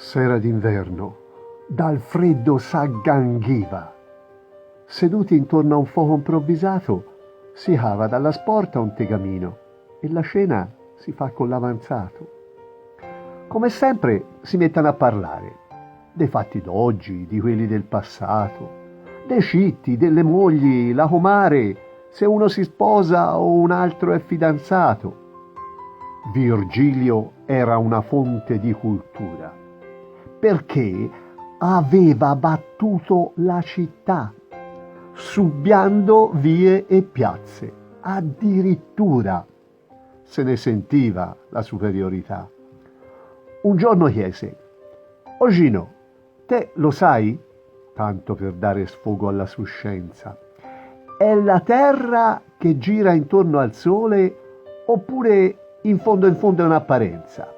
Sera d'inverno, dal freddo s'agganghiva. Seduti intorno a un fuoco improvvisato, si cava dalla sporta un tegamino e la cena si fa con l'avanzato. Come sempre si mettono a parlare dei fatti d'oggi, di quelli del passato, dei citti, delle mogli, la comare, se uno si sposa o un altro è fidanzato. Virgilio era una fonte di cultura, perché aveva battuto la città, subbiando vie e piazze, addirittura se ne sentiva la superiorità. Un giorno chiese: «O Gino, te lo sai?» Tanto per dare sfogo alla sua scienza. «È la Terra che gira intorno al Sole oppure in fondo è un'apparenza?»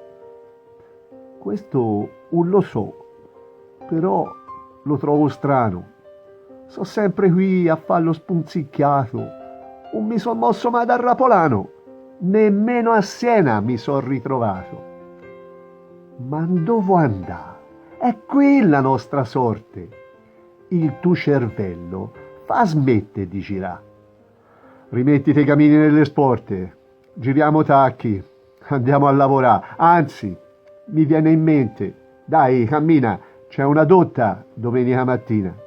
«Questo non lo so, però lo trovo strano. So sempre qui a farlo spunzicchiato. Non mi son mosso mai da Rapolano, nemmeno a Siena mi son ritrovato. Ma dove andà? È qui la nostra sorte. Il tuo cervello fa smette di girare. Rimettiti i camini nelle sporte, giriamo tacchi, andiamo a lavorare. Anzi, mi viene in mente, dai, cammina, c'è una dotta domenica mattina.»